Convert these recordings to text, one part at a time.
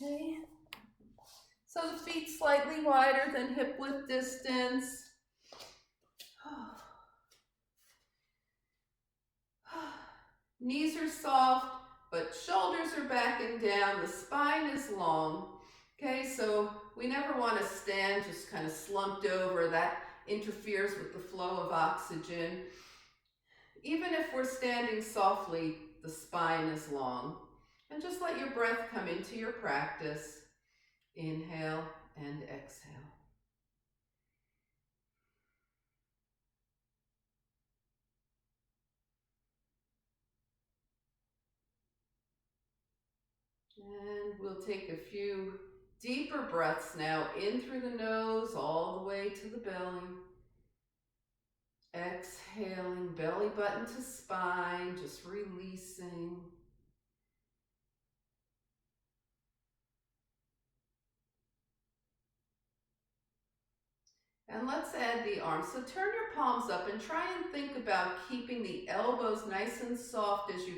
Okay. So the feet slightly wider than hip width distance. Knees are soft, but shoulders are back and down. The spine is long. Okay, so we never want to stand just kind of slumped over. That interferes with the flow of oxygen. Even if we're standing softly, the spine is long. And just let your breath come into your practice. Inhale and exhale. And we'll take a few deeper breaths now, in through the nose, all the way to the belly. Exhaling, belly button to spine, just releasing. And let's add the arms. So turn your palms up and try and think about keeping the elbows nice and soft as you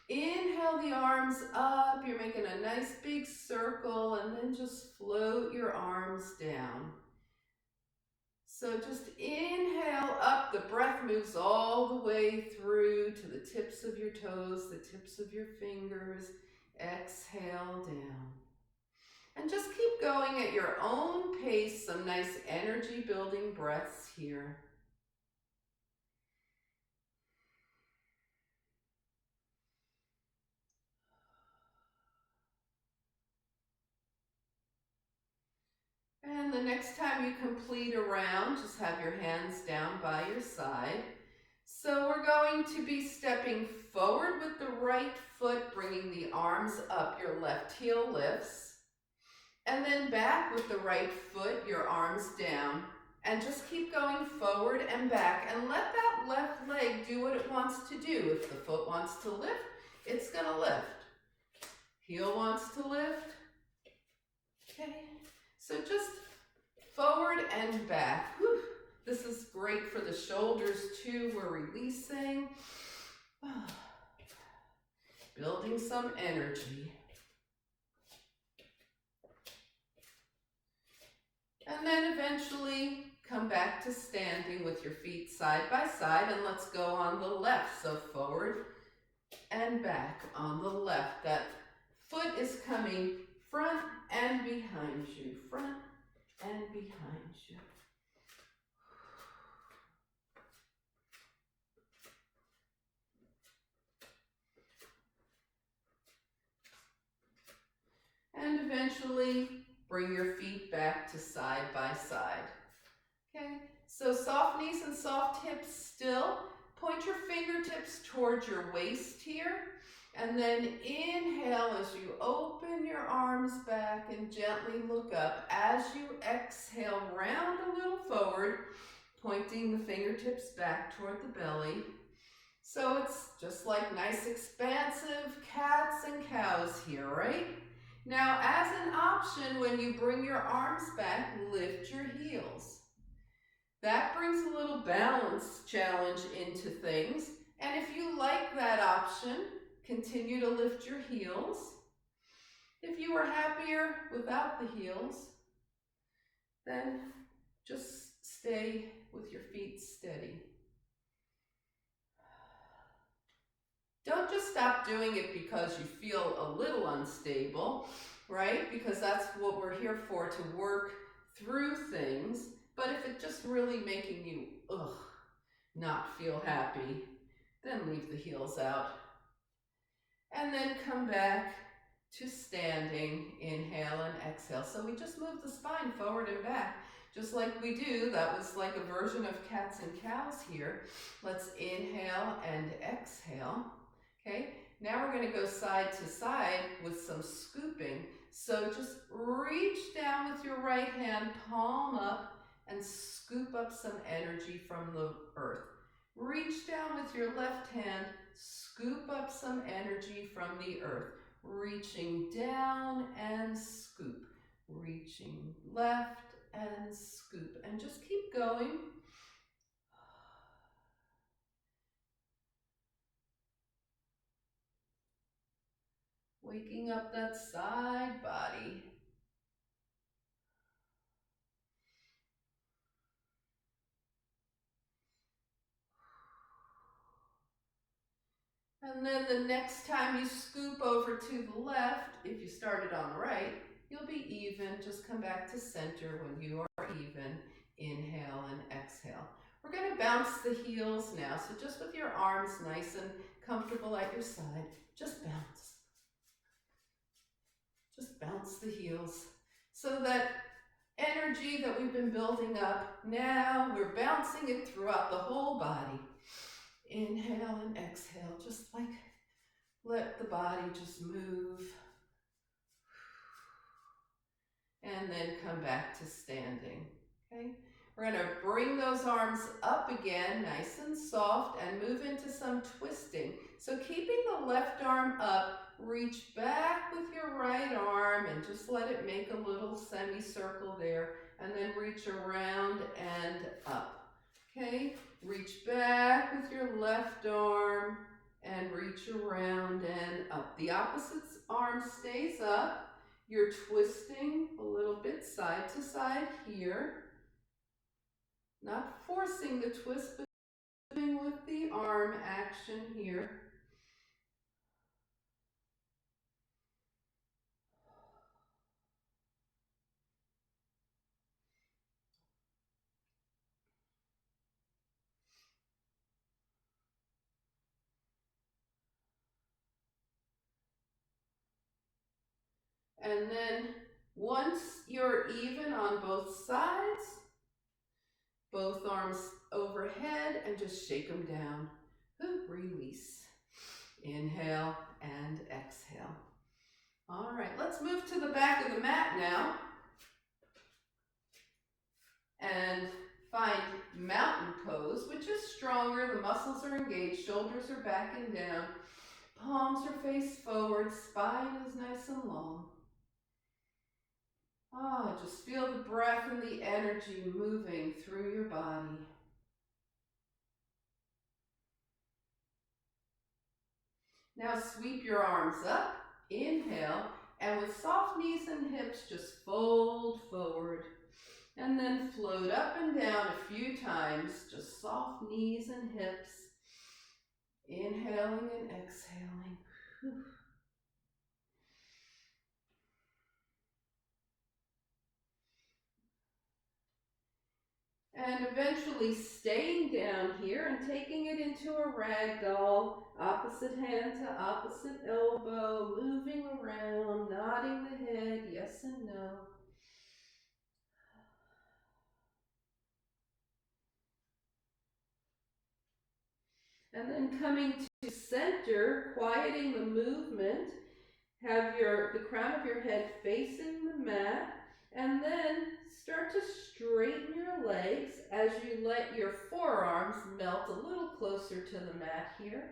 inhale the arms up. You're making a nice big circle, and then just float your arms down. So just inhale up, the breath moves all the way through to the tips of your toes, the tips of your fingers. Exhale down. And just keep going at your own pace, some nice energy building breaths here. And the next time you complete a round, just have your hands down by your side. So we're going to be stepping forward with the right foot, bringing the arms up, your left heel lifts. And then back with the right foot, your arms down. And just keep going forward and back. And let that left leg do what it wants to do. If the foot wants to lift, it's going to lift. Heel wants to lift. Okay. So just forward and back. Whew. This is great for the shoulders too. We're releasing. Building some energy. And then eventually come back to standing with your feet side by side, and let's go on the left. So forward and back on the left. That foot is coming front and behind you, front and behind you. And eventually bring your feet back to side by side. Okay, so soft knees and soft hips still. Point your fingertips towards your waist here. And then inhale as you open your arms back and gently look up. As you exhale, round a little forward, pointing the fingertips back toward the belly. So it's just like nice expansive cats and cows here, right? Now, as an option, when you bring your arms back, lift your heels. That brings a little balance challenge into things. And if you like that option, continue to lift your heels. If you were happier without the heels, then just stay with your feet steady. Don't just stop doing it because you feel a little unstable, right? Because that's what we're here for, to work through things. But if it's just really making you, not feel happy, then leave the heels out. And then come back to standing, inhale and exhale. So we just move the spine forward and back, just like we do. That was like a version of cats and cows here. Let's inhale and exhale. Okay, now we're going to go side to side with some scooping. So just reach down with your right hand, palm up, and scoop up some energy from the earth. Reach down with your left hand, scoop up some energy from the earth. Reaching down and scoop. Reaching left and scoop. And just keep going. Waking up that side body. And then the next time you scoop over to the left, if you started on the right, you'll be even. Just come back to center when you are even. Inhale and exhale. We're going to bounce the heels now. So just with your arms nice and comfortable at your side, just bounce. Just bounce the heels. So that energy that we've been building up, now we're bouncing it throughout the whole body. Inhale and exhale, just like let the body just move. And then come back to standing, okay? We're gonna bring those arms up again, nice and soft, and move into some twisting. So keeping the left arm up, reach back with your right arm and just let it make a little semicircle there, and then reach around and up, okay? Reach back with your left arm and reach around and up. The opposite arm stays up. You're twisting a little bit side to side here. Not forcing the twist, but doing with the arm action here. And then once you're even on both sides, both arms overhead, and just shake them down. Release. Inhale and exhale. All right, let's move to the back of the mat now. And find mountain pose, which is stronger. The muscles are engaged, shoulders are backing down, palms are face forward, spine is nice and long. Just feel the breath and the energy moving through your body. Now sweep your arms up, inhale, and with soft knees and hips, just fold forward. And then float up and down a few times, just soft knees and hips. Inhaling and exhaling. And eventually staying down here and taking it into a ragdoll, opposite hand to opposite elbow, moving around, nodding the head, yes and no. And then coming to center, quieting the movement, have the crown of your head facing the mat, and then start to straighten your legs as you let your forearms melt a little closer to the mat here.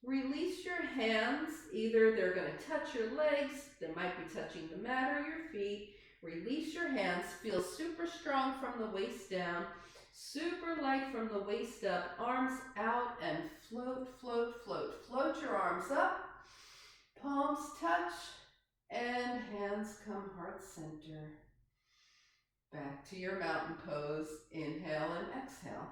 Release your hands, either they're going to touch your legs, they might be touching the mat or your feet. Release your hands, feel super strong from the waist down, super light from the waist up, arms out and float, float, float. Float your arms up, palms touch, and hands come heart center. Back to your mountain pose, inhale and exhale.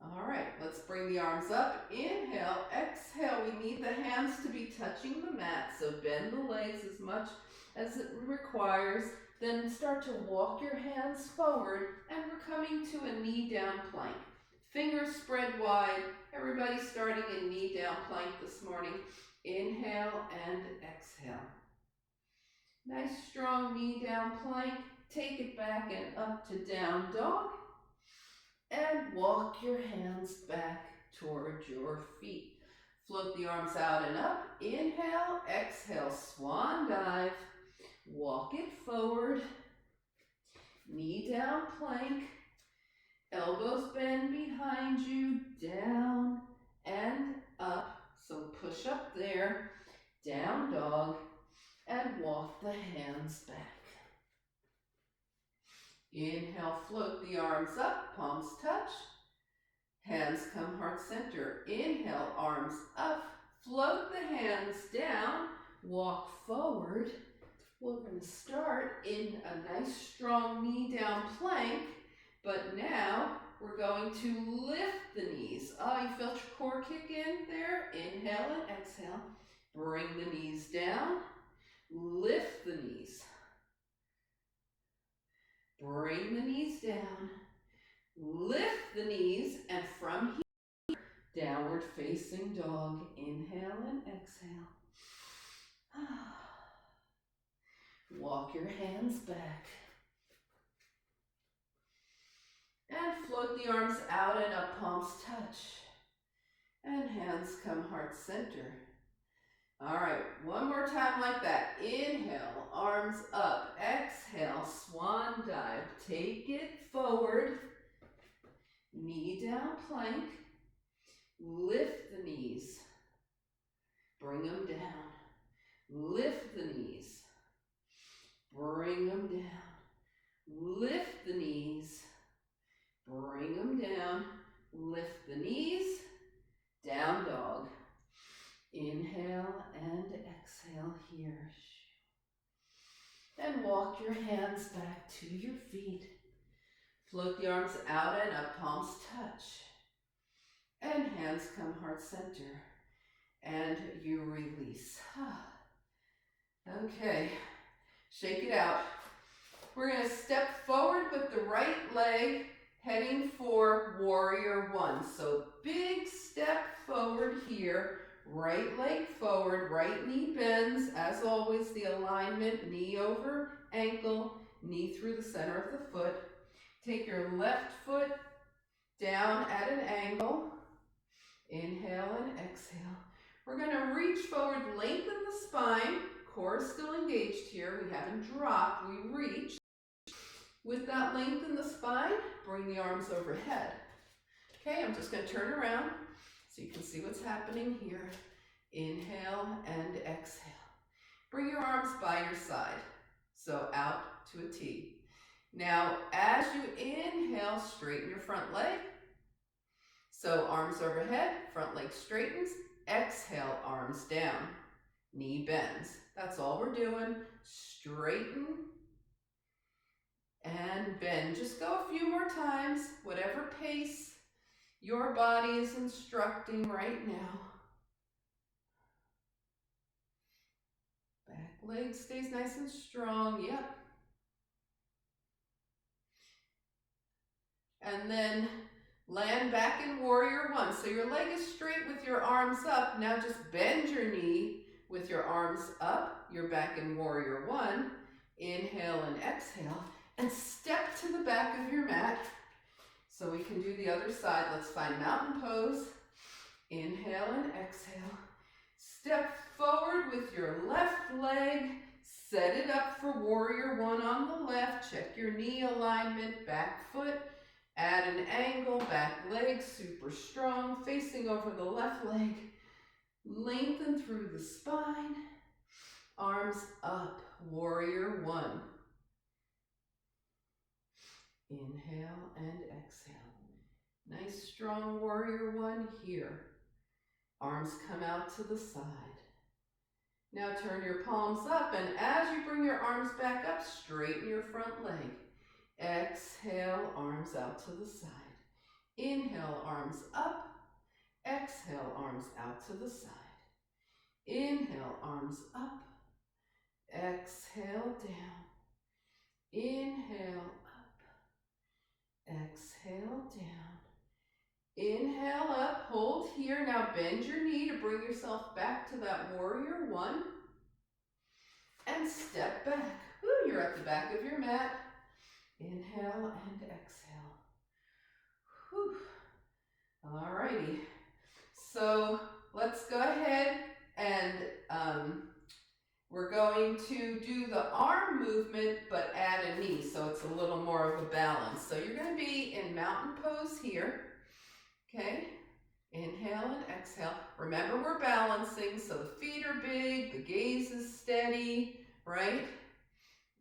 All right, let's bring the arms up, inhale, exhale. We need the hands to be touching the mat, so bend the legs as much as it requires. Then start to walk your hands forward, and we're coming to a knee down plank. Fingers spread wide. Everybody starting in knee down plank this morning. Inhale and exhale. Nice strong knee down plank. Take it back and up to down dog. And walk your hands back toward your feet. Float the arms out and up. Inhale, exhale, swan dive. Walk it forward. Knee down plank. Elbows bend behind you. Down and up. So push up there. Down dog. And walk the hands back. Inhale, float the arms up, palms touch. Hands come heart center. Inhale, arms up, Float the hands down, walk forward. We're going to start in a nice strong knee down plank, but now we're going to lift the knees. Oh, you felt your core kick in there? Inhale and exhale. Bring the knees down, lift the knees. Bring the knees down, lift the knees, and from here, downward facing dog. Inhale and exhale. Walk your hands back. And float the arms out and up, palms touch. And hands come heart center. All right, one more time like that. Inhale, arms up. Exhale, swan dive. Take it forward. Knee down plank. Lift the knees. Bring them down. Lift the knees. Bring them down. Lift the knees. Bring them down. Lift the knees. Down dog. Inhale and exhale here. And walk your hands back to your feet. Float the arms out and up, palms touch. And hands come heart center. And you release. Okay, shake it out. We're going to step forward with the right leg heading for warrior one. So big step forward here. Right leg forward, right knee bends. As always, the alignment, knee over ankle, knee through the center of the foot. Take your left foot down at an angle. Inhale and exhale. We're going to reach forward, lengthen the spine. Core is still engaged here. We haven't dropped. We reach. With that length in the spine, bring the arms overhead. Okay, I'm just going to turn around so you can see what's happening here. Inhale and exhale. Bring your arms by your side, so out to a T. Now, as you inhale, straighten your front leg. So arms overhead, front leg straightens. Exhale, arms down, knee bends. That's all we're doing. Straighten and bend. Just go a few more times, whatever pace your body is instructing right now. Back leg stays nice and strong. Yep. And then land back in warrior one. So your leg is straight with your arms up. Now just bend your knee with your arms up. You're back in warrior one. Inhale and exhale. And step to the back of your mat. So we can do the other side. Let's find mountain pose. Inhale and exhale. Step forward with your left leg. Set it up for warrior one on the left. Check your knee alignment, back foot. At an angle, back leg super strong, facing over the left leg. Lengthen through the spine. Arms up, warrior one. Inhale and exhale. Nice strong warrior one here. Arms come out to the side. Now turn your palms up, and as you bring your arms back up, straighten your front leg. Exhale, arms out to the side. Inhale, arms up. Exhale, arms out to the side. Inhale, arms up. Exhale, down. Inhale, up. Exhale, down. Inhale up, hold here. Now bend your knee to bring yourself back to that warrior one. And step back. Woo, you're at the back of your mat. Inhale and exhale. Whew. All righty. So let's go ahead and we're going to do the arm movement, but add a knee, so it's a little more of a balance. So you're going to be in mountain pose here. Okay, inhale and exhale. Remember, we're balancing, so the feet are big, the gaze is steady, right?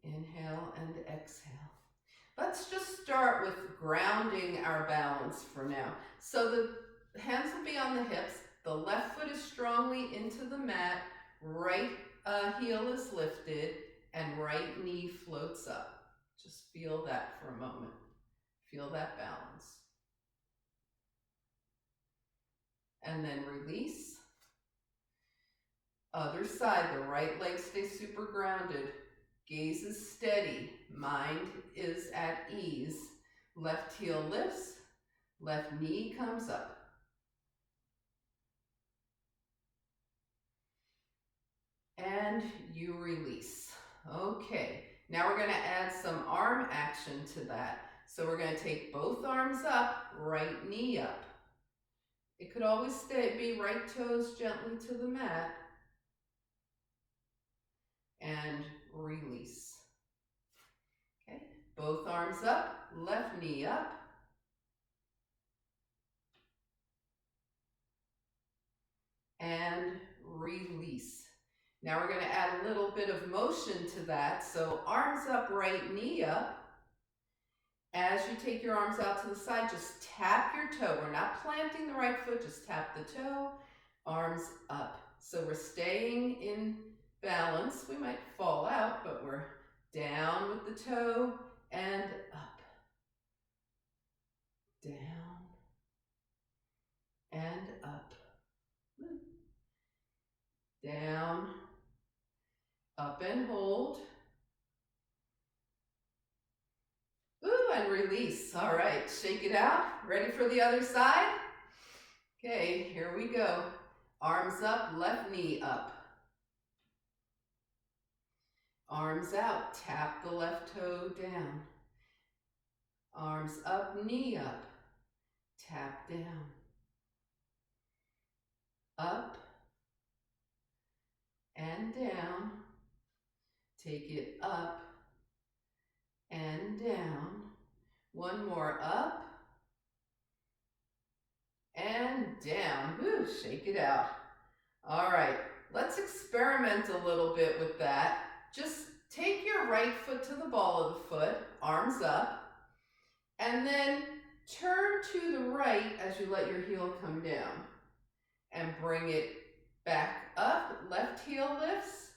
Inhale and exhale. Let's just start with grounding our balance for now. So the hands will be on the hips, The left foot is strongly into the mat, right heel is lifted, and right knee floats up. Just feel that for a moment. Feel that balance. And then release. Other side, the right leg stays super grounded. Gaze is steady. Mind is at ease. Left heel lifts. Left knee comes up. And you release. Okay, now we're going to add some arm action to that. So we're going to take both arms up, right knee up. It could always be right toes gently to the mat. And release. Okay, both arms up, left knee up. And release. Now we're going to add a little bit of motion to that. So arms up, right knee up. As you take your arms out to the side, just tap your toe. We're not planting the right foot, just tap the toe, arms up. So we're staying in balance. We might fall out, but we're down with the toe and up. Down and up. Down, up and hold. Ooh, and release. All right, shake it out. Ready for the other side? Okay, here we go. Arms up, left knee up. Arms out, tap the left toe down. Arms up, knee up. Tap down. Up and down. Take it up and down. One more, up and down. Woo, shake it out. All right, let's experiment a little bit with that. Just take your right foot to the ball of the foot, arms up, and then turn to the right as you let your heel come down. And bring it back up, left heel lifts.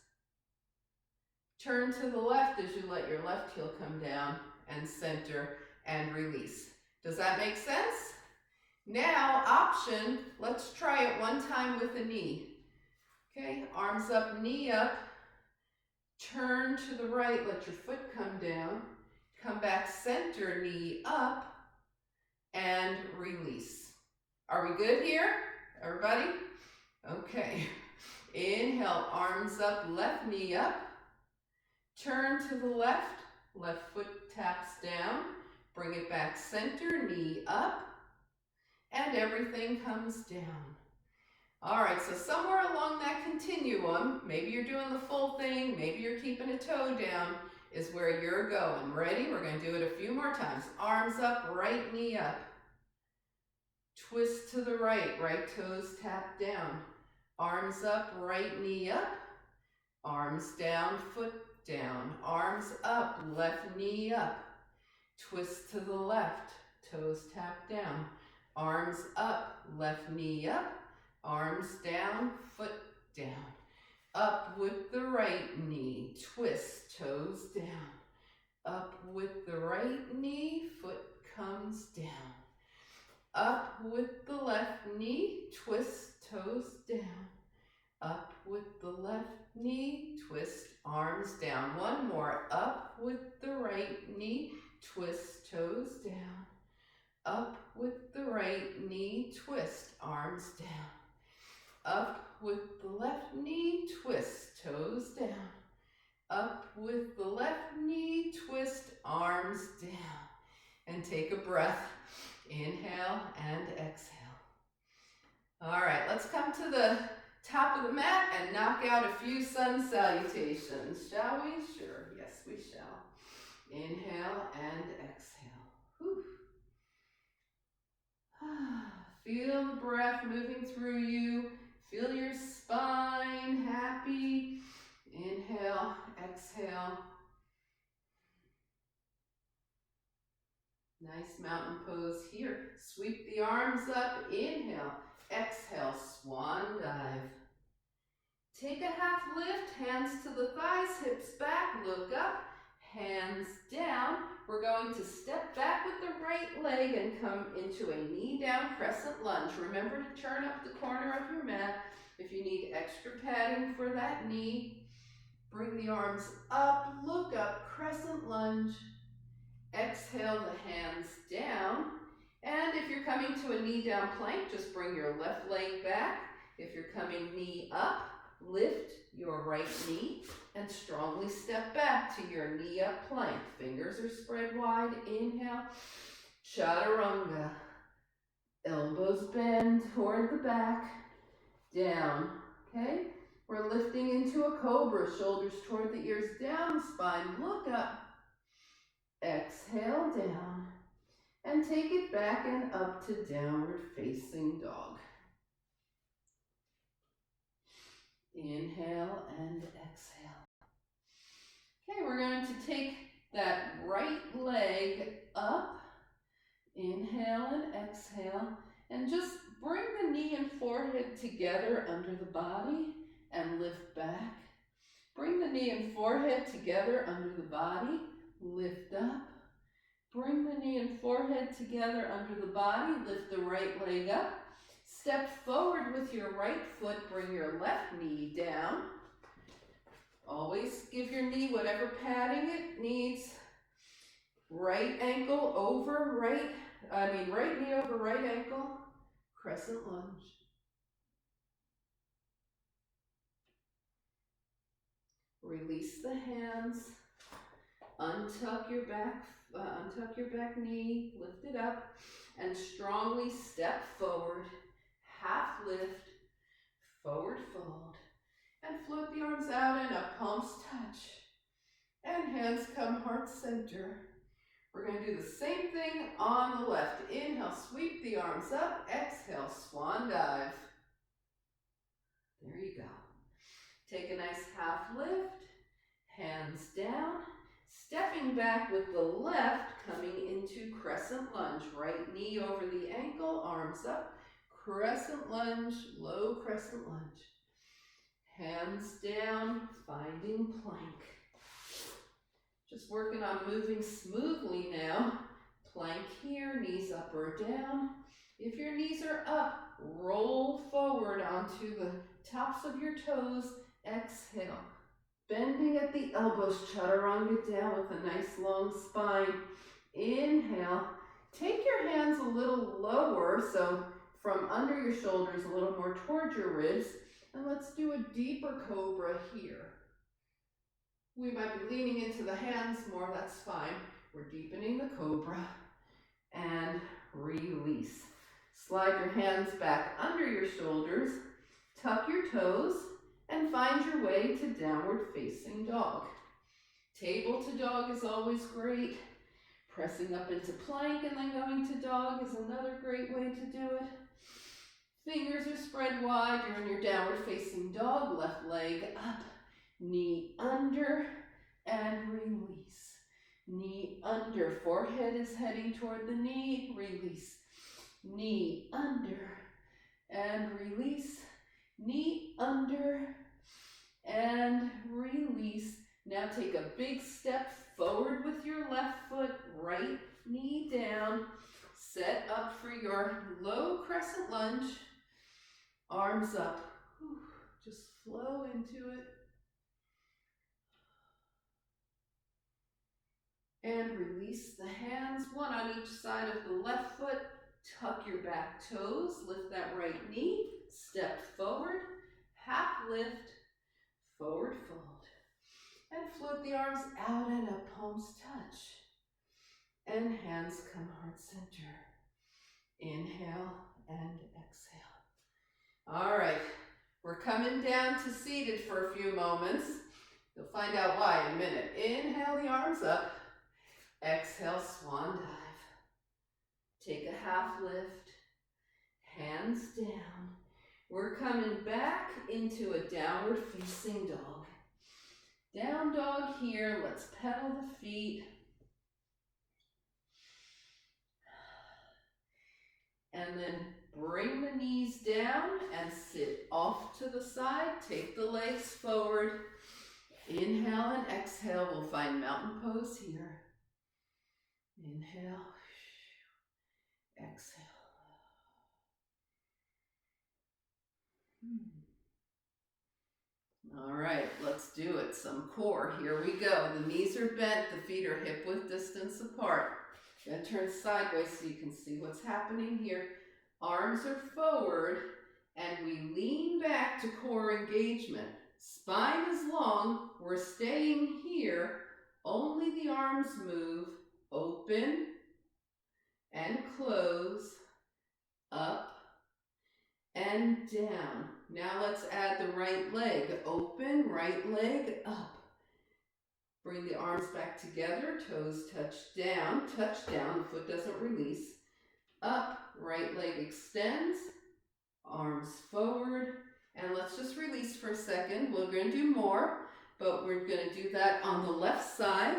Turn to the left as you let your left heel come down and center and release. Does that make sense? Now, option, let's try it one time with the knee. Okay, arms up, knee up. Turn to the right, let your foot come down. Come back, center, knee up, and release. Are we good here, everybody? Okay. Inhale, arms up, left knee up. Turn to the left, left foot taps down. Bring it back, center, knee up, and everything comes down. All right, so somewhere along that continuum, maybe you're doing the full thing, maybe you're keeping a toe down, is where you're going. Ready? We're going to do it a few more times. Arms up, right knee up. Twist to the right, right toes tap down. Arms up, right knee up. Arms down, foot down. Arms up, left knee up. Twist to the left, toes tap down. Arms up, left knee up. Arms down, foot down. Up with the right knee, twist, toes down. Up with the right knee, foot comes down. Up with the left knee, twist, toes down. Up with the left knee, twist, arms down. One more, up with the right knee, twist, toes down. Up with the right knee, twist, arms down. Up with the left knee, twist, toes down. Up with the left knee, twist, arms down. And take a breath. Inhale and exhale. All right, let's come to the top of the mat and knock out a few sun salutations, shall we? Sure, yes we shall. Inhale and exhale. Whew. Feel the breath moving through you. Feel your spine happy. Inhale, exhale. Nice mountain pose here. Sweep the arms up. Inhale. Exhale, swan dive. Take a half lift, hands to the thighs, hips back, look up, hands down. We're going to step back with the right leg and come into a knee down crescent lunge. Remember to turn up the corner of your mat. If you need extra padding for that knee, bring the arms up, look up, crescent lunge. Exhale the hands down. And if you're coming to a knee down plank, just bring your left leg back. If you're coming knee up, lift your right knee and strongly step back to your knee up plank. Fingers are spread wide. Inhale, Chaturanga. Elbows bend toward the back, down, okay? We're lifting into a cobra, shoulders toward the ears, down, spine, look up. Exhale, down, and take it back and up to downward facing dog. Inhale and exhale. Okay, we're going to take that right leg up. Inhale and exhale. And just bring the knee and forehead together under the body and lift back. Bring the knee and forehead together under the body. Lift up. Bring the knee and forehead together under the body. Lift the right leg up. Step forward with your right foot. Bring your left knee down. Always give your knee whatever padding it needs. Right ankle over right knee over right ankle. Crescent lunge. Release the hands. Untuck your back knee, lift it up, and strongly step forward, half lift, forward fold, and float the arms out and up, palms touch, and hands come heart center. We're going to do the same thing on the left. Inhale, sweep the arms up, exhale, swan dive. There you go. Take a nice half lift, hands down. Stepping back with the left, coming into crescent lunge. Right knee over the ankle, arms up. Crescent lunge, low crescent lunge. Hands down, finding plank. Just working on moving smoothly now. Plank here, knees up or down. If your knees are up, roll forward onto the tops of your toes. Exhale. Bending at the elbows, chaturanga down with a nice long spine. Inhale. Take your hands a little lower, so from under your shoulders, a little more towards your ribs. And let's do a deeper cobra here. We might be leaning into the hands more, that's fine. We're deepening the cobra. And release. Slide your hands back under your shoulders. Tuck your toes. And find your way to downward facing dog. Table to dog is always great. Pressing up into plank and then going to dog is another great way to do it. Fingers are spread wide. You're in your downward facing dog. Left leg up. Knee under and release. Knee under. Forehead is heading toward the knee. Release. Knee under and release. Knee under and release. Now take a big step forward with your left foot, right knee down. Set up for your low crescent lunge. Arms up. Whew. Just flow into it. And release the hands, one on each side of the left foot. Tuck your back toes, lift that right knee, step forward, half lift, forward fold. And float the arms out and up, palms touch. And hands come heart center. Inhale and exhale. All right, we're coming down to seated for a few moments. You'll find out why in a minute. Inhale the arms up. Exhale, swan dive. Take a half lift, hands down. We're coming back into a downward facing dog. Down dog here, let's pedal the feet. And then bring the knees down and sit off to the side. Take the legs forward. Inhale and exhale. We'll find mountain pose here. Inhale. Exhale. All right, let's do it. Some core. Here we go. The knees are bent. The feet are hip-width distance apart. I'm going to turn sideways so you can see what's happening here. Arms are forward, and we lean back to core engagement. Spine is long. We're staying here. Only the arms move. Open and close. Up and down. Now let's add the right leg. Open, right leg up. Bring the arms back together, toes touch down, the foot doesn't release. Up, right leg extends, arms forward, and let's just release for a second. We're going to do more, but we're going to do that on the left side,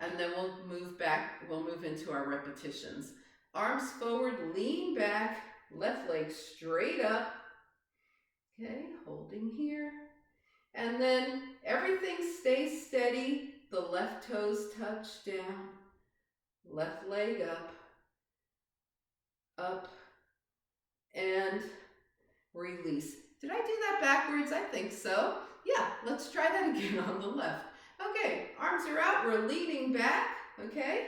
and then we'll move back, we'll move into our repetitions. Arms forward, lean back, left leg straight up. Okay, holding here. And then everything stays steady. The left toes touch down. Left leg up. Up. And release. Did I do that backwards? I think so. Yeah, let's try that again on the left. Okay, arms are out. We're leaning back. Okay.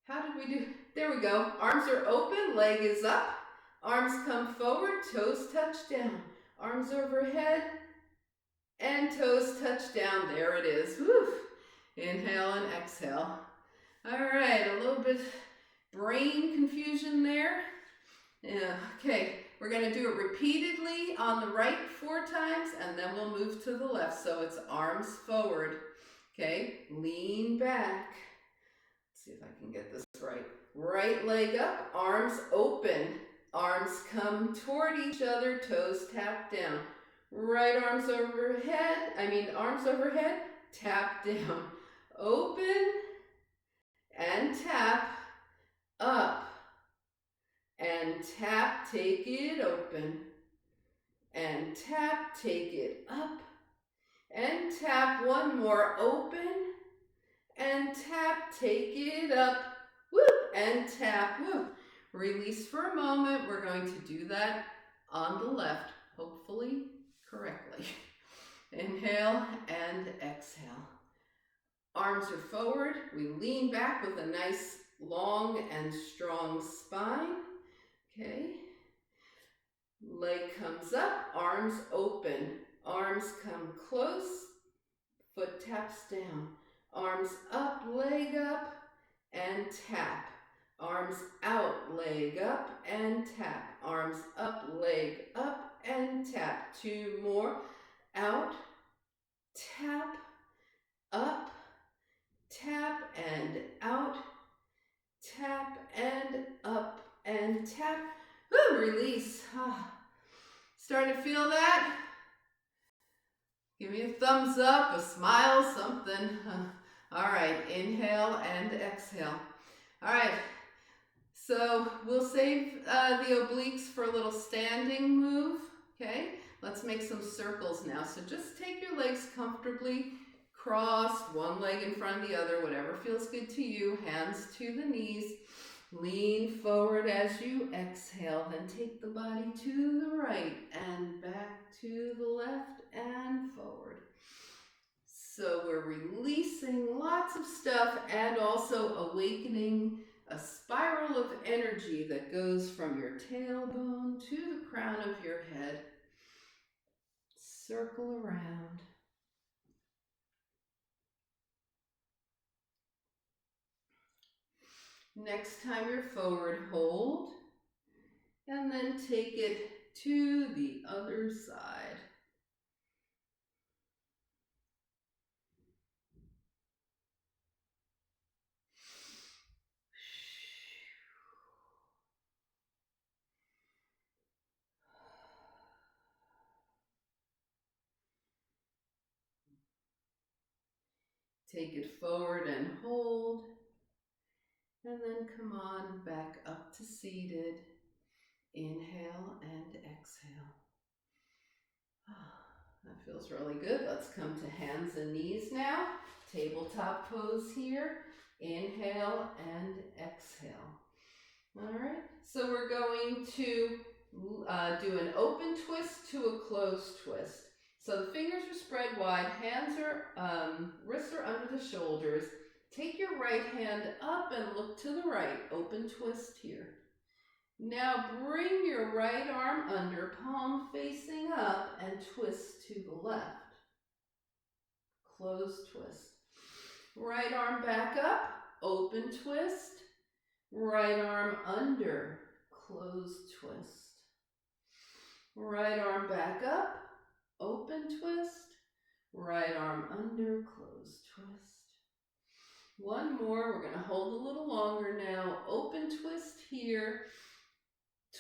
How did we do? There we go. Arms are open. Leg is up. Arms come forward. Toes touch down. Arms overhead. And toes touch down. There it is. Whew. Inhale and exhale. All right, a little bit brain confusion there. Yeah, okay, we're going to do it repeatedly on the right 4 times, and then we'll move to the left. So it's arms forward. Okay, lean back. Let's see if I can get this right. Right leg up, arms open. Arms come toward each other, toes tap down. Right arms overhead, tap down. Open and tap, up and tap, take it open. And tap, take it up. And tap, one more, open. And tap, take it up. Whoop, and tap, whoop. Release for a moment. We're going to do that on the left, hopefully correctly. Inhale and exhale. Arms are forward. We lean back with a nice long and strong spine. Okay. Leg comes up, arms open. Arms come close, foot taps down. Arms up, leg up, and tap. Arms out, leg up, and tap. Arms up, leg up, and tap. 2 more. Out, tap, up, tap, and out, tap, and up, and tap. Woo, release. Starting to feel that? Give me a thumbs up, a smile, something. All right, inhale and exhale. All right, so we'll save the obliques for a little standing move, okay? Let's make some circles now. So just take your legs comfortably crossed, one leg in front of the other, whatever feels good to you. Hands to the knees. Lean forward as you exhale, then take the body to the right and back to the left and forward. So we're releasing lots of stuff and also awakening a spiral of energy that goes from your tailbone to the crown of your head. Circle around. Next time you're forward, hold, and then take it to the other side. Take it forward and hold, And then come on back up to seated. Inhale and exhale. That feels really good. Let's come to hands and knees now. Tabletop pose here. Inhale and exhale. All right, so we're going to do an open twist to a closed twist. So the fingers are spread wide, wrists are under the shoulders. Take your right hand up and look to the right. Open twist here. Now bring your right arm under, palm facing up, and twist to the left. Closed twist. Right arm back up, open twist. Right arm under, closed twist. Right arm back up, open twist. Right arm under, closed twist. One more, we're going to hold a little longer now. Open twist here.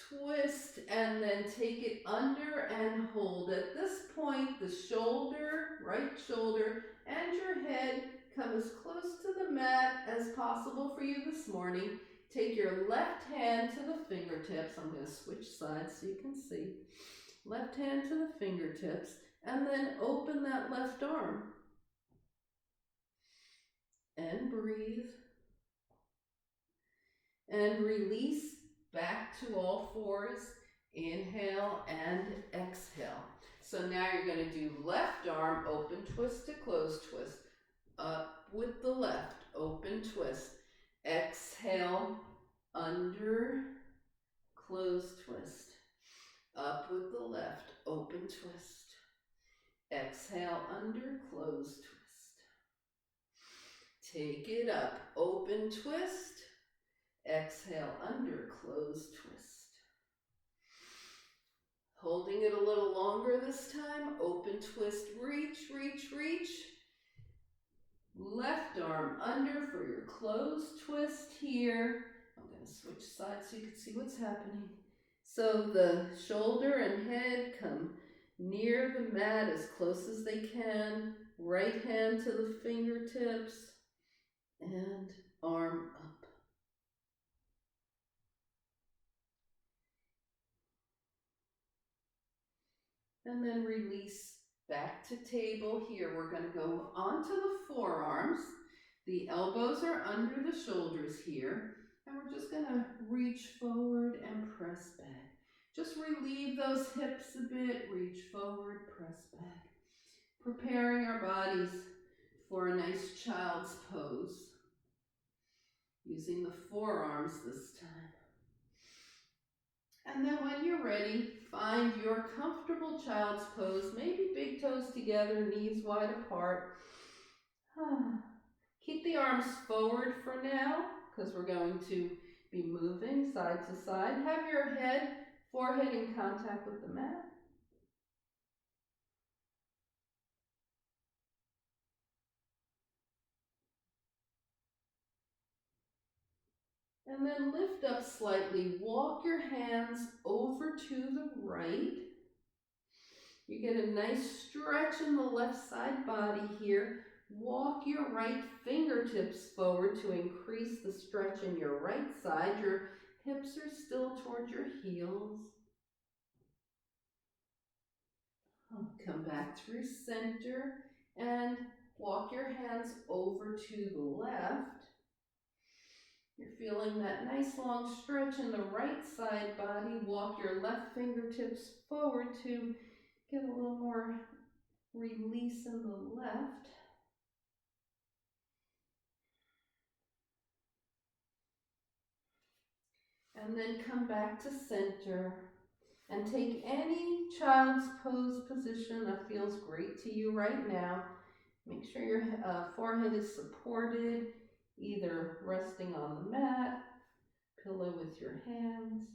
Twist and then take it under and hold. At this point, the shoulder, right shoulder, and your head come as close to the mat as possible for you this morning. Take your left hand to the fingertips. I'm going to switch sides so you can see. Left hand to the fingertips, and then open that left arm. And breathe. And release back to all fours. Inhale and exhale. So now you're going to do left arm, open twist to close twist. Up with the left, open twist. Exhale, under, close twist. Up with the left, open twist. Exhale, under, close twist. Take it up, open twist. Exhale, under, close twist. Holding it a little longer this time, open twist, reach, reach, reach. Left arm under for your closed twist here. I'm going to switch sides so you can see what's happening. So the shoulder and head come near the mat as close as they can. Right hand to the fingertips and arm up. And then release back to table here. We're going to go onto the forearms. The elbows are under the shoulders here. And we're just going to reach forward and press back. Just relieve those hips a bit. Reach forward, press back. Preparing our bodies for a nice child's pose. Using the forearms this time. And then when you're ready, find your comfortable child's pose. Maybe big toes together, knees wide apart. Keep the arms forward for now, because we're going to be moving side to side. Have your forehead in contact with the mat. And then lift up slightly. Walk your hands over to the right. You get a nice stretch in the left side body here. Walk your right fingertips forward to increase the stretch in your right side. Your hips are still towards your heels. Come back through center and walk your hands over to the left. You're feeling that nice long stretch in the right side body. Walk your left fingertips forward to get a little more release in the left. And then come back to center and take any child's pose position that feels great to you right now. Make sure your forehead is supported, either resting on the mat, pillow with your hands.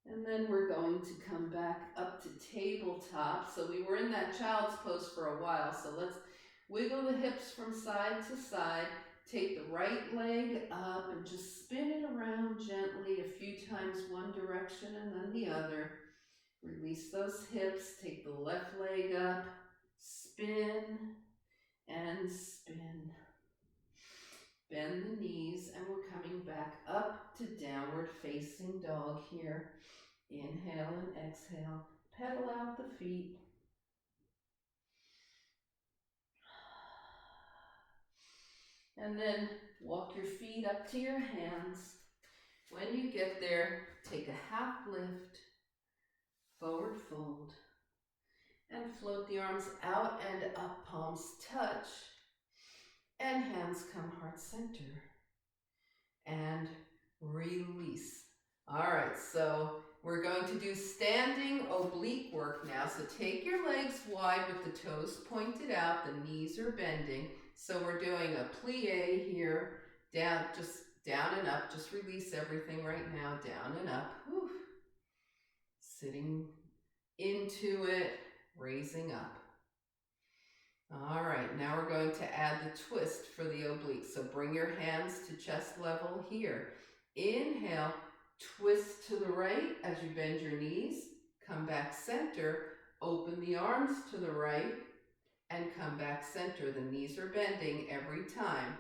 And then we're going to come back up to tabletop. So we were in that child's pose for a while, so let's wiggle the hips from side to side. Take the right leg up and just spin it around gently a few times, one direction and then the other. Release those hips, take the left leg up, spin and spin. Bend the knees, and we're coming back up to downward facing dog here. Inhale and exhale. Pedal out the feet. And then walk your feet up to your hands. When you get there, take a half lift, forward fold, and float the arms out and up, palms touch, and hands come heart center. And release. All right, so we're going to do standing oblique work now. So take your legs wide with the toes pointed out, the knees are bending. So we're doing a plie here, down, just down and up. Just release everything right now, down and up. Whew. Sitting into it, raising up. All right, now we're going to add the twist for the oblique. So bring your hands to chest level here. Inhale, twist to the right as you bend your knees. Come back center, open the arms to the right, and come back center. The knees are bending every time.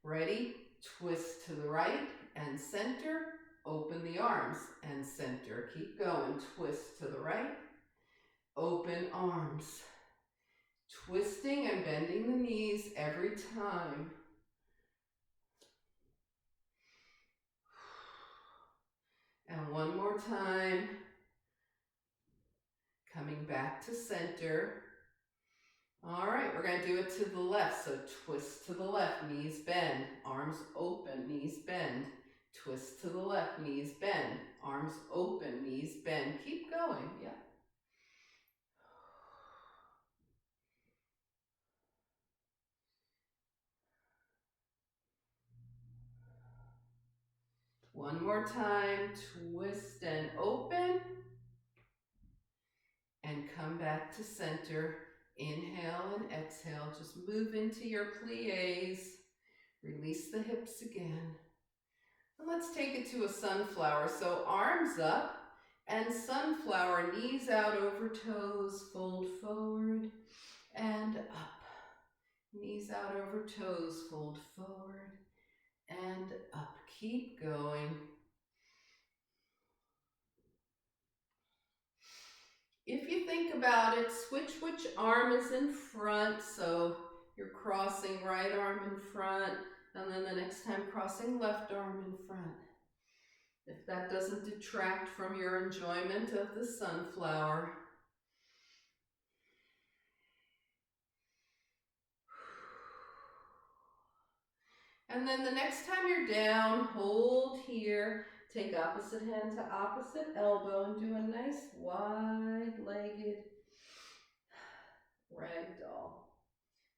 Ready? Twist to the right and center, open the arms and center. Keep going, twist to the right, open arms. Twisting and bending the knees every time. And one more time. Coming back to center. All right, we're going to do it to the left. So twist to the left, knees bend, arms open, knees bend. Twist to the left, knees bend, arms open, knees bend. Keep going, yeah. One more time, twist and open. And come back to center. Inhale and exhale. Just move into your plies. Release the hips again. And let's take it to a sunflower. So arms up and sunflower, knees out over toes, fold forward and up. Knees out over toes, fold forward and up. Keep going. If you think about it, switch which arm is in front. So you're crossing right arm in front, and then the next time crossing left arm in front. If that doesn't detract from your enjoyment of the sunflower. And then the next time you're down, hold here. Take opposite hand to opposite elbow and do a nice wide-legged ragdoll.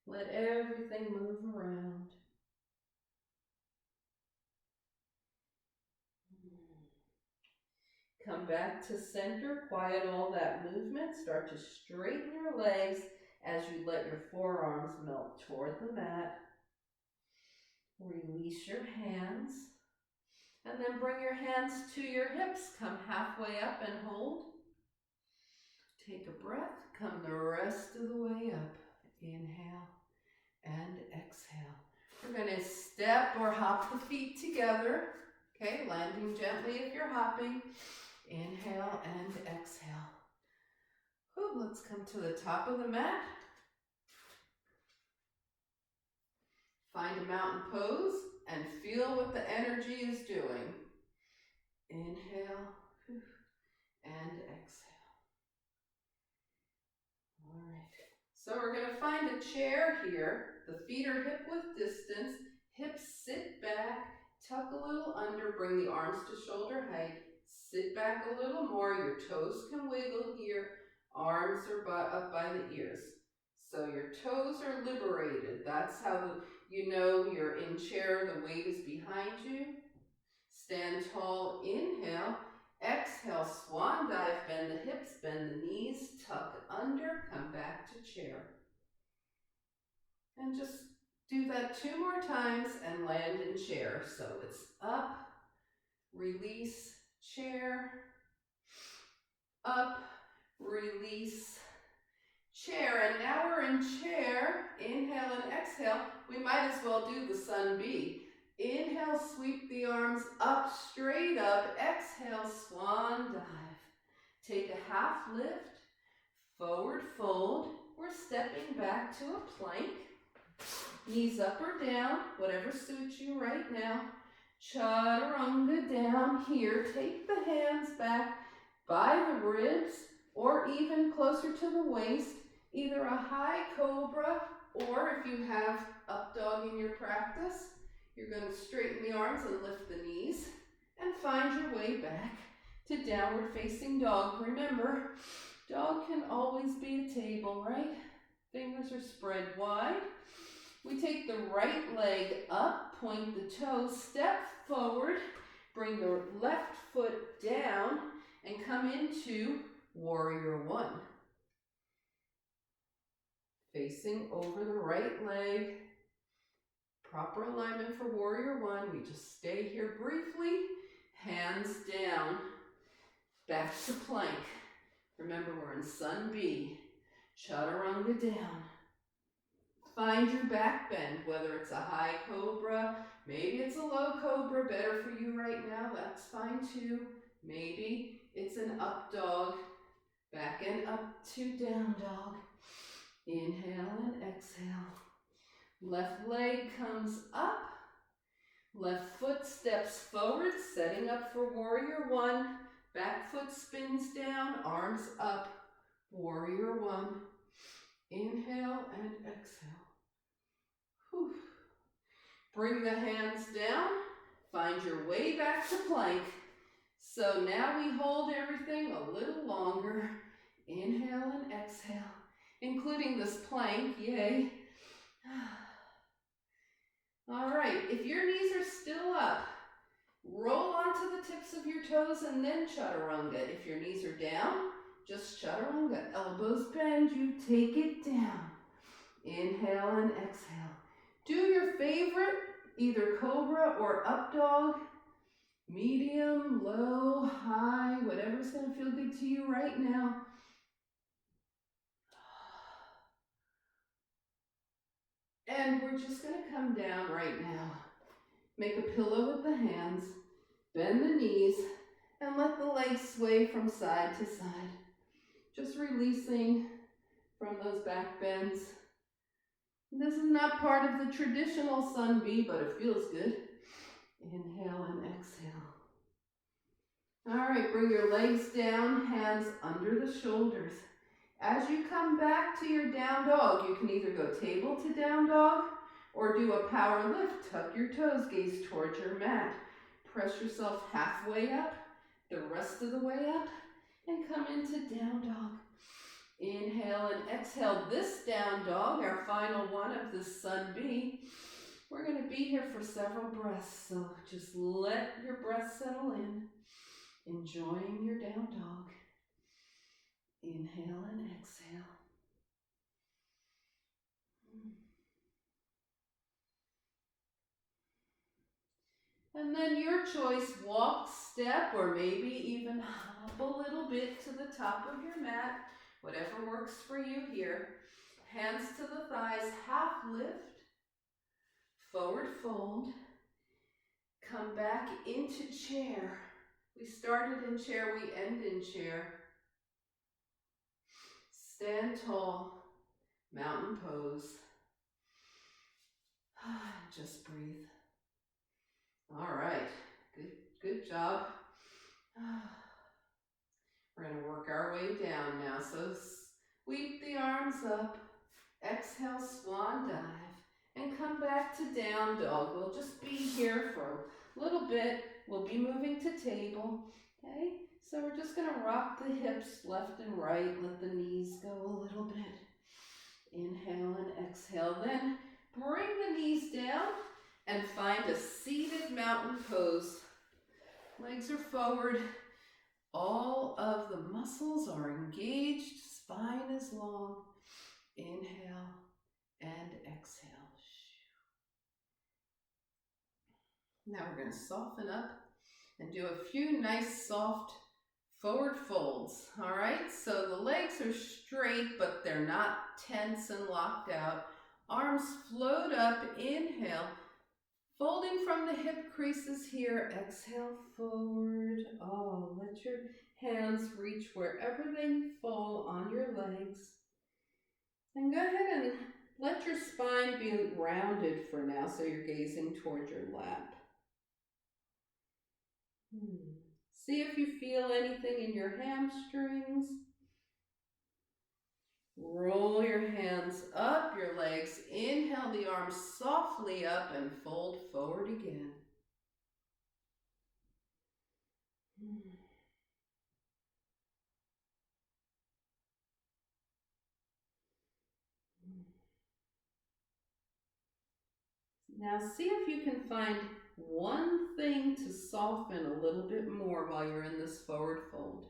Let everything move around. Come back to center, quiet all that movement. Start to straighten your legs as you let your forearms melt toward the mat. Release your hands. And then bring your hands to your hips. Come halfway up and hold. Take a breath. Come the rest of the way up. Inhale and exhale. We're going to step or hop the feet together. Okay, landing gently if you're hopping. Inhale and exhale. Ooh, let's come to the top of the mat. Find a mountain pose and feel what the energy is doing. Inhale and exhale. All right. So we're going to find a chair here. The feet are hip width distance. Hips sit back, tuck a little under, bring the arms to shoulder height. Sit back a little more. Your toes can wiggle here. Arms are up by the ears. So your toes are liberated. That's how you know you're in chair. The weight is behind you. Stand tall. Inhale. Exhale. Swan dive. Bend the hips. Bend the knees. Tuck under. Come back to chair. And just do that 2 more times and land in chair. So it's up. Release. Chair. Up. Release. chair. And now we're in chair. Inhale and exhale. We might as well do the sun B. Inhale, sweep the arms up, straight up. Exhale, swan dive. Take a half lift, forward fold. We're stepping back to a plank. Knees up or down, whatever suits you right now. Chaturanga down here. Take the hands back by the ribs or even closer to the waist. Either a high cobra or if you have up dog in your practice, you're going to straighten the arms and lift the knees and find your way back to downward facing dog. Remember, dog can always be a table, right? Fingers are spread wide. We take the right leg up, point the toes, step forward, bring the left foot down, and come into warrior one. Facing over the right leg. Proper alignment for warrior one. We just stay here briefly. Hands down. Back to plank. Remember, we're in sun B. Chaturanga down. Find your back bend, whether it's a high cobra, maybe it's a low cobra, better for you right now, that's fine too. Maybe it's an up dog, back and up to down dog. Inhale and exhale. Left leg comes up, left foot steps forward, setting up for warrior one. Back foot spins down, arms up, warrior one. Inhale and exhale. Whew. Bring the hands down, find your way back to plank. So now we hold everything a little longer. Inhale and exhale, including this plank, yay. All right, if your knees are still up, roll onto the tips of your toes and then chaturanga. If your knees are down, just chaturanga. Elbows bend, you take it down. Inhale and exhale. Do your favorite, either cobra or up dog, medium, low, high, whatever's going to feel good to you right now. And we're just going to come down right now. Make a pillow with the hands, bend the knees, and let the legs sway from side to side. Just releasing from those back bends. This is not part of the traditional sun B, but it feels good. Inhale and exhale. All right, bring your legs down, hands under the shoulders. As you come back to your down dog, you can either go table to down dog or do a power lift. Tuck your toes, gaze towards your mat. Press yourself halfway up, the rest of the way up, and come into down dog. Inhale and exhale. This down dog, our final one of this sun B. We're going to be here for several breaths, so just let your breath settle in. Enjoying your down dog. Inhale and exhale. And then your choice, walk, step, or maybe even hop a little bit to the top of your mat. Whatever works for you here. Hands to the thighs, half lift. Forward fold. Come back into chair. We started in chair, we end in chair. Stand tall, mountain pose. Just breathe. All right, good job. We're going to work our way down now. So sweep the arms up, exhale, swan dive, and come back to down dog. We'll just be here for a little bit. We'll be moving to table, okay? So we're just going to rock the hips left and right, let the knees go a little bit. Inhale and exhale. Then bring the knees down and find a seated mountain pose. Legs are forward. All of the muscles are engaged. Spine is long. Inhale and exhale. Now we're going to soften up and do a few nice soft Forward folds, all right? So the legs are straight, but they're not tense and locked out. Arms float up, inhale. Folding from the hip creases here, exhale forward. Oh, let your hands reach wherever they fall on your legs. And go ahead and let your spine be rounded for now, so you're gazing toward your lap. See if you feel anything in your hamstrings. Roll your hands up your legs. Inhale the arms softly up and fold forward again. Now see if you can find one thing to soften a little bit more while you're in this forward fold.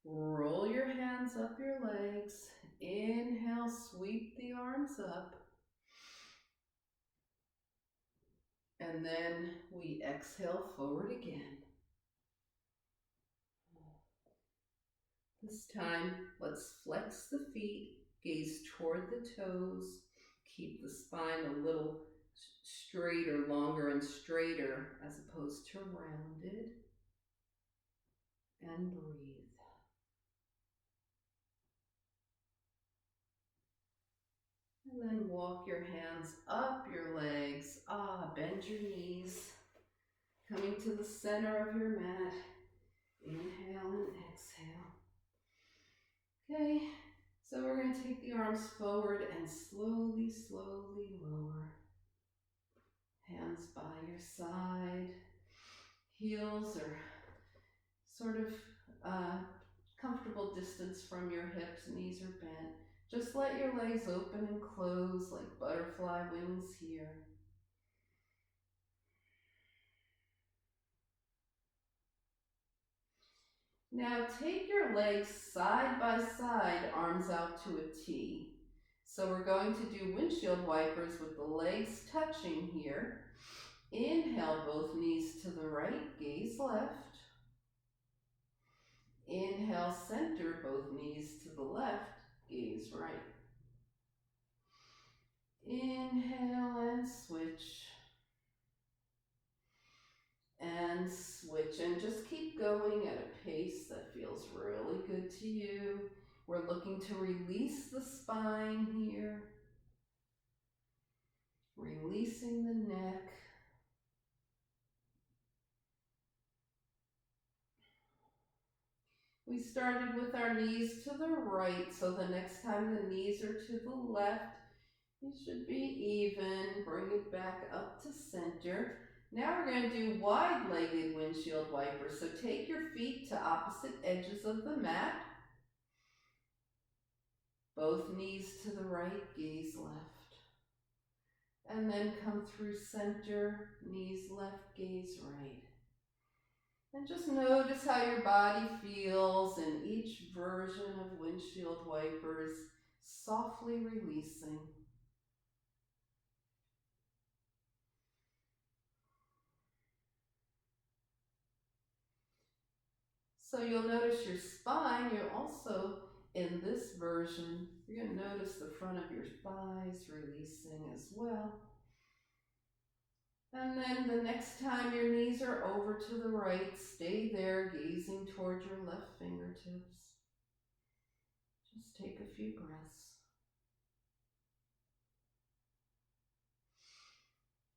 Roll your hands up your legs. Inhale, sweep the arms up. And then we exhale forward again. This time, let's flex the feet, gaze toward the toes, keep the spine a little straighter, longer and straighter as opposed to rounded, and breathe. And then walk your hands up your legs. Bend your knees, coming to the center of your mat. Inhale and exhale. Okay, so we're going to take the arms forward and slowly, slowly lower. Hands by your side. Heels are sort of comfortable distance from your hips. Knees are bent. Just let your legs open and close like butterfly wings here. Now take your legs side by side, arms out to a T. So we're going to do windshield wipers with the legs touching here. Inhale, both knees to the right, gaze left. Inhale, center, both knees to the left, gaze right. Inhale and switch. And switch, and just keep going at a pace that feels really good to you. We're looking to release the spine here. Releasing the neck. We started with our knees to the right, so the next time the knees are to the left, you should be even. Bring it back up to center. Now we're going to do wide-legged windshield wipers. So take your feet to opposite edges of the mat. Both knees to the right, gaze left. And then come through center, knees left, gaze right. And just notice how your body feels in each version of windshield wipers, softly releasing. So you'll notice your spine. You're also, in this version, you're going to notice the front of your thighs releasing as well. And then the next time your knees are over to the right, stay there, gazing toward your left fingertips. Just take a few breaths.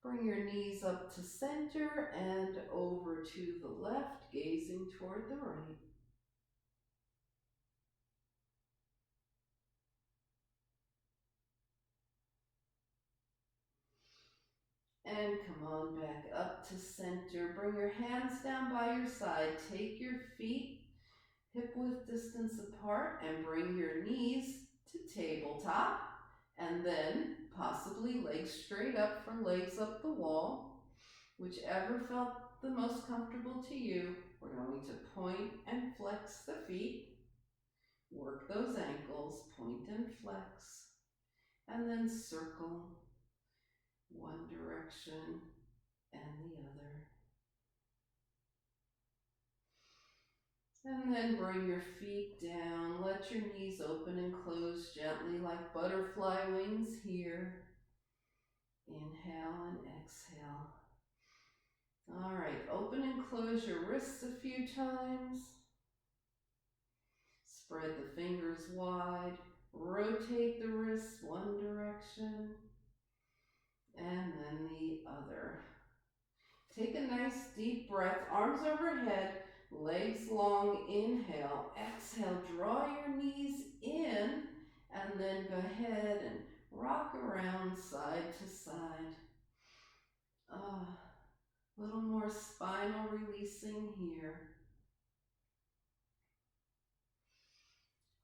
Bring your knees up to center and over to the left, gazing toward the right. And come on back up to center. Bring your hands down by your side. Take your feet hip-width distance apart and bring your knees to tabletop. And then possibly legs straight up for legs up the wall. Whichever felt the most comfortable to you. We're going to point and flex the feet. Work those ankles, point and flex. And then circle. one direction and the other. And then bring your feet down. Let your knees open and close gently like butterfly wings here. Inhale and exhale. All right, open and close your wrists a few times. Spread the fingers wide. Rotate the wrists one direction and then the other. Take a nice deep breath, arms overhead, legs long. Inhale, exhale, draw your knees in, and then go ahead and rock around side to side. A little more spinal releasing here.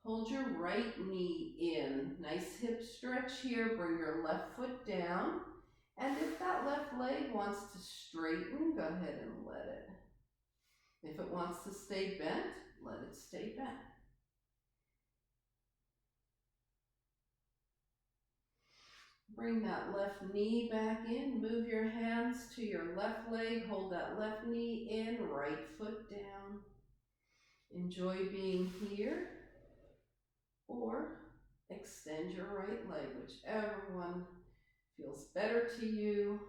Hold your right knee in. Nice hip stretch here. Bring your left foot down. And if that left leg wants to straighten, go ahead and let it. If it wants to stay bent, let it stay bent. Bring that left knee back in. Move your hands to your left leg. Hold that left knee in, right foot down. Enjoy being here. Or extend your right leg, whichever one feels better to you.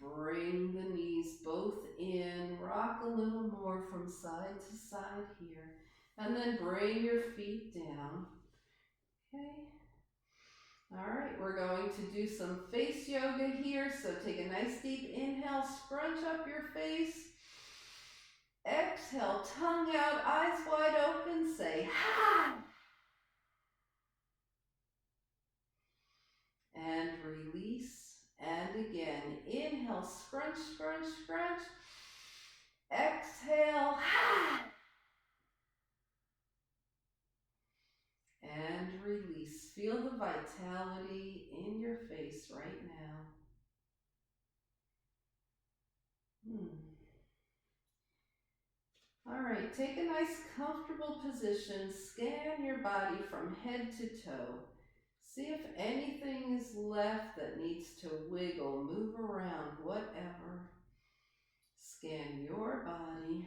Bring the knees both in, rock a little more from side to side here, and then bring your feet down. Okay. All right, we're going to do some face yoga here, so take a nice deep inhale, scrunch up your face. Exhale, tongue out, eyes wide open, say ha! And release. And again, inhale, scrunch, scrunch, scrunch. Exhale, ha! And release. Feel the vitality in your face right now. All right, take a nice comfortable position. Scan your body from head to toe. See if anything is left that needs to wiggle, move around, whatever. Scan your body.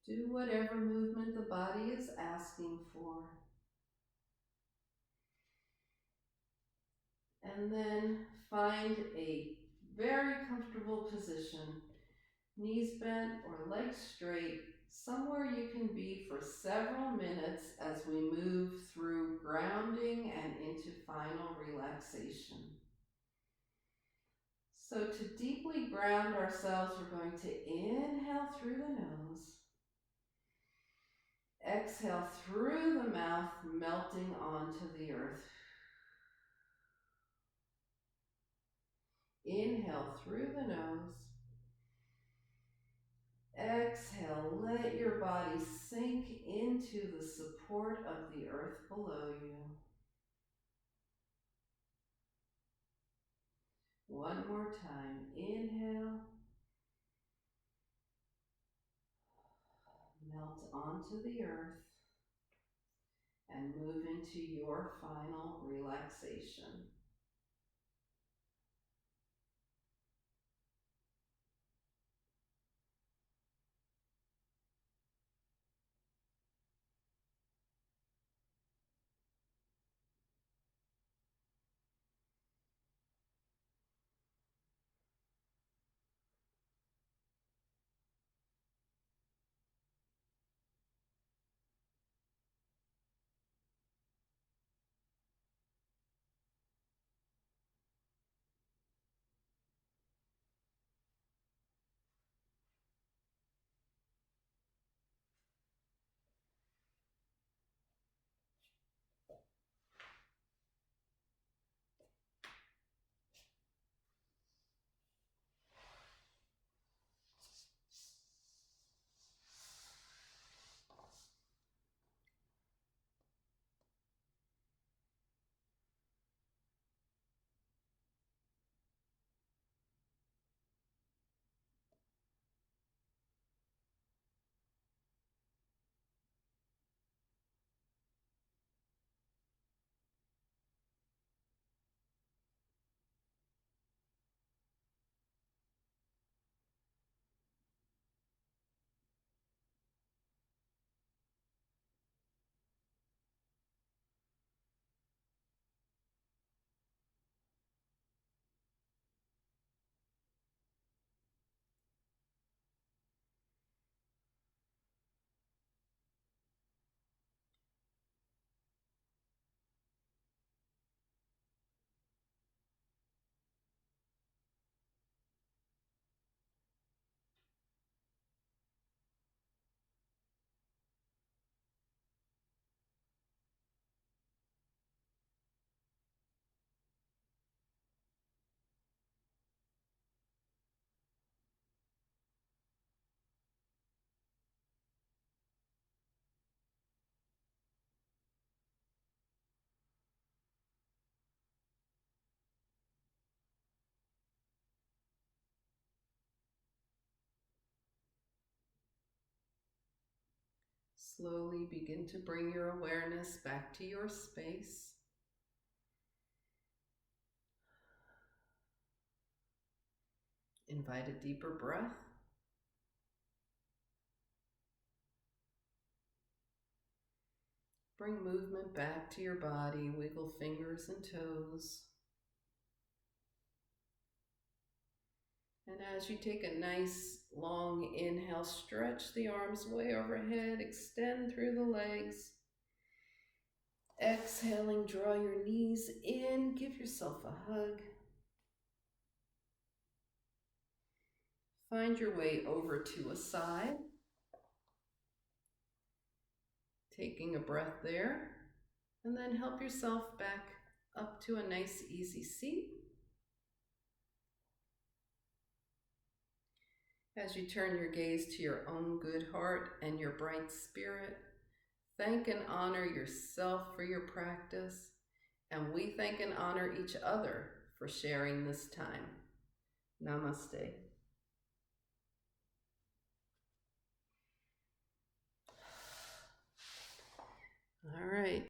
Do whatever movement the body is asking for. And then find a very comfortable position. Knees bent or legs straight. Somewhere you can be for several minutes as we move through grounding and into final relaxation. So to deeply ground ourselves, we're going to inhale through the nose. Exhale through the mouth, melting onto the earth. Inhale through the nose. Exhale, let your body sink into the support of the earth below you. One more time. Inhale. Melt onto the earth and move into your final relaxation. Slowly begin to bring your awareness back to your space. Invite a deeper breath. Bring movement back to your body. Wiggle fingers and toes. And as you take a nice long inhale, stretch the arms way overhead, extend through the legs. Exhaling, draw your knees in, give yourself a hug. Find your way over to a side. Taking a breath there, and then help yourself back up to a nice easy seat. As you turn your gaze to your own good heart and your bright spirit, thank and honor yourself for your practice, and we thank and honor each other for sharing this time. Namaste.